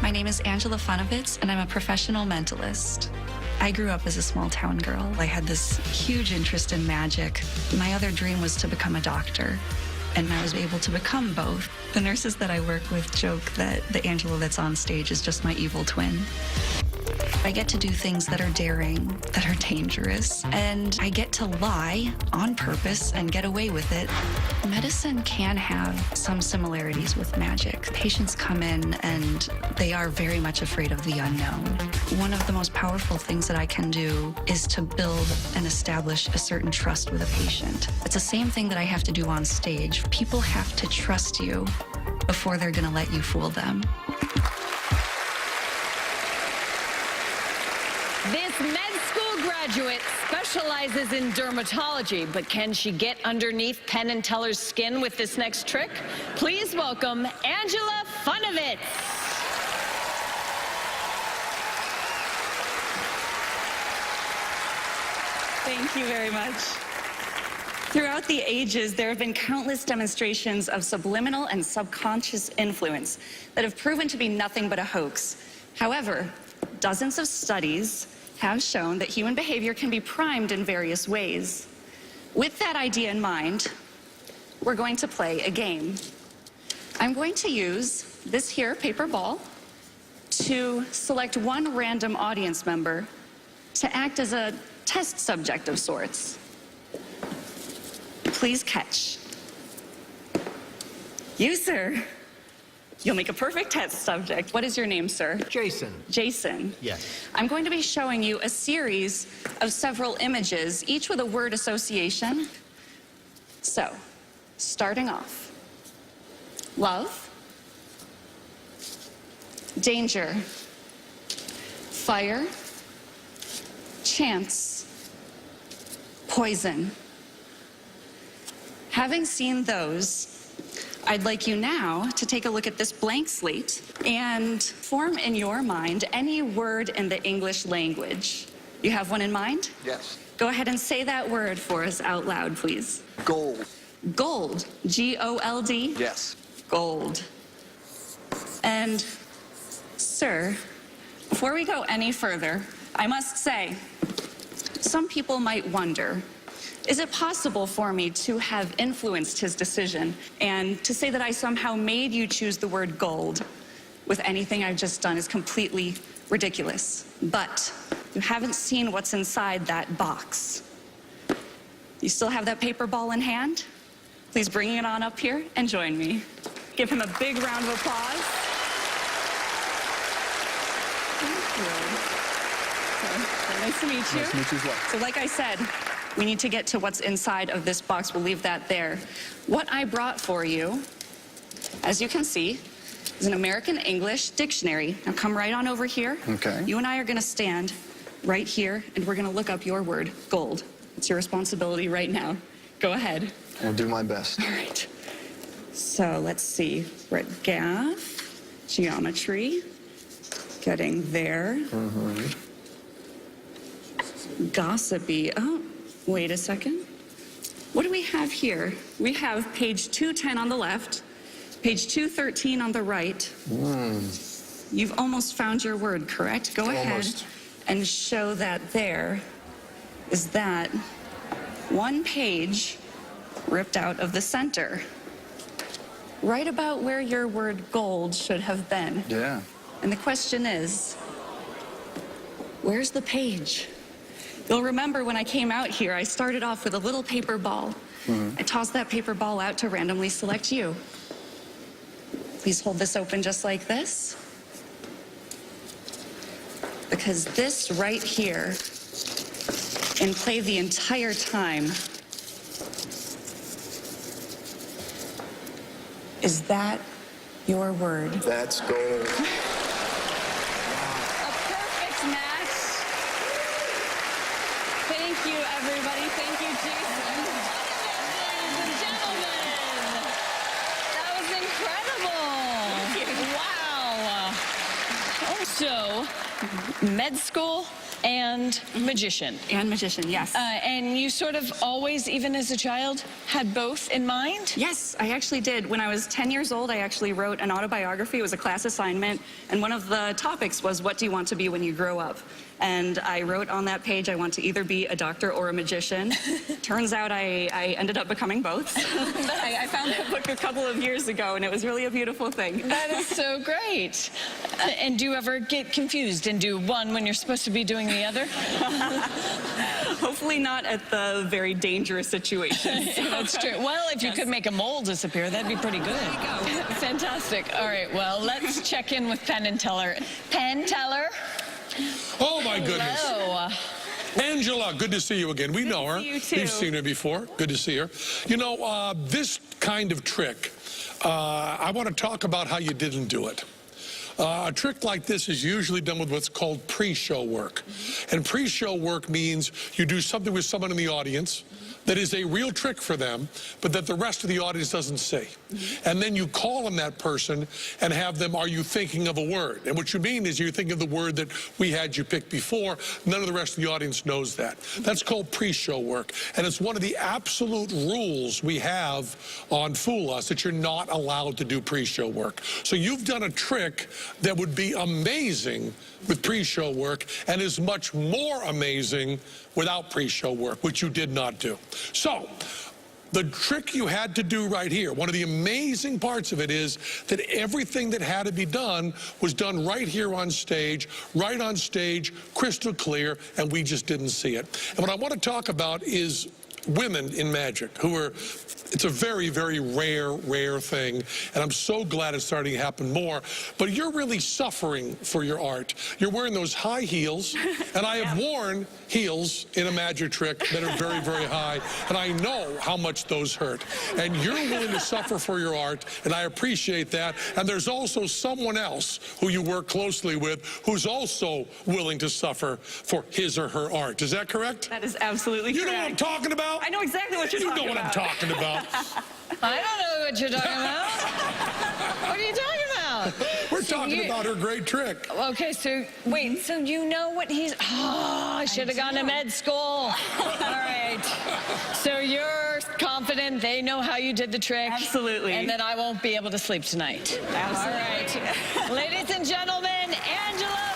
My name is Angela Funovits, and I'm a professional mentalist. I grew up as a small town girl. I had this huge interest in magic. My other dream was to become a doctor, and I was able to become both. The nurses that I work with joke that the Angela that's on stage is just my evil twin. I get to do things that are daring, that are dangerous, and I get to lie on purpose and get away with it. Medicine can have some similarities with magic. Patients come in and they are very much afraid of the unknown. One of the most powerful things that I can do is to build and establish a certain trust with a patient. It's the same thing that I have to do on stage. People have to trust you before they're gonna let you fool them. This med school graduate specializes in dermatology, but can she get underneath Penn and Teller's skin with this next trick? Please welcome Angela Funovits. Thank you very much. Throughout the ages, there have been countless demonstrations of subliminal and subconscious influence that have proven to be nothing but a hoax. However, dozens of studies have shown that human behavior can be primed in various ways. With that idea in mind, we're going to play a game. I'm going to use this here paper ball to select one random audience member to act as a test subject of sorts. Please catch. You, sir. You'll make a perfect test subject. What is your name, sir? Jason. Jason. Yes. I'm going to be showing you a series of several images, each with a word association. So, starting off. Love. Danger. Fire. Chance. Poison. Having seen those, I'd like you now to take a look at this blank slate and form in your mind any word in the English language. You have one in mind? Yes. Go ahead and say that word for us out loud, please. Gold. Gold. G-O-L-D? Yes. Gold. And, sir, before we go any further, I must say, some people might wonder, is it possible for me to have influenced his decision and to say that I somehow made you choose the word gold with anything I've just done is completely ridiculous. But you haven't seen what's inside that box. You still have that paper ball in hand? Please bring it on up here and join me. Give him a big round of applause. Thank you. So, nice to meet you. Nice to meet you as well. So like I said, we need to get to what's inside of this box. We'll leave that there. What I brought for you, as you can see, is an American English dictionary. Now come right on over here. Okay. You and I are going to stand right here, and we're going to look up your word, gold. It's your responsibility right now. Go ahead. I'll do my best. All right. So let's see. We're at gaff, geometry, getting there. Gossipy. Oh, wait a second. What do we have here? We have page 210 on the left, page 213 on the right. You've almost found your word, correct? Go ahead Almost. and show that there is that one page ripped out of the center. Right about where your word gold should have been. Yeah. And the question is, where's the page? You'll remember when I came out here, I started off with a little paper ball. I tossed that paper ball out to randomly select you. Please hold this open just like this. Because this right here, in play the entire time, is that your word? That's gold. A perfect match. Thank you, everybody. Thank you, Jason. Ladies and gentlemen, that was incredible. Thank you. Wow. Also, med school, and magician. And magician, yes. And you sort of always, even as a child, had both in mind? Yes, I actually did. When I was 10 years old, I actually wrote an autobiography. It was a class assignment, and one of the topics was, what do you want to be when you grow up? And I wrote on that page, I want to either be a doctor or a magician. Turns out I ended up becoming both. I found that book a couple of years ago, and it was really a beautiful thing. That is so great. And do you ever get confused and do one when you're supposed to be doing the other? Hopefully not at the very dangerous situations. That's true. Well, if you could make a mole disappear, that'd be pretty good. There you go. Fantastic. All right, well, let's check in with Penn and Teller. Penn, Teller. Oh, my goodness. Hello. Angela, good to see you again. We know her. see you, too. We've seen her before. Good to see her. You know, this kind of trick, I want to talk about how you didn't do it. A trick like this is usually done with what's called pre-show work. And pre-show work means you do something with someone in the audience that is a real trick for them, but that the rest of the audience doesn't see. And then you call on that person and have them, are you thinking of a word? And what you mean is you're thinking of the word that we had you pick before. None of the rest of the audience knows that. That's called pre-show work. And it's one of the absolute rules we have on Fool Us, that you're not allowed to do pre-show work. So you've done a trick that would be amazing with pre-show work and is much more amazing without pre-show work, which you did not do. So the trick you had to do right here, one of the amazing parts of it is that everything that had to be done was done right here on stage, crystal clear, and we just didn't see it. And what I want to talk about is women in magic who are, it's a very, very rare thing, and I'm so glad it's starting to happen more, but you're really suffering for your art. You're wearing those high heels, and I have worn heels in a magic trick that are very, very high, and I know how much those hurt. And you're willing to suffer for your art, and I appreciate that. And there's also someone else who you work closely with who's also willing to suffer for his or her art. Is that correct? That is absolutely correct. You know what I'm talking about? I know exactly what you're talking about. You know what I'm talking about. I don't know what you're talking about. What are you talking about? We're talking about her great trick. Okay, so wait, so you know what he's... Oh, I should have gone to med school. All right. So you're confident they know how you did the trick? Absolutely. And that I won't be able to sleep tonight. Absolutely. All right. Ladies and gentlemen, Angela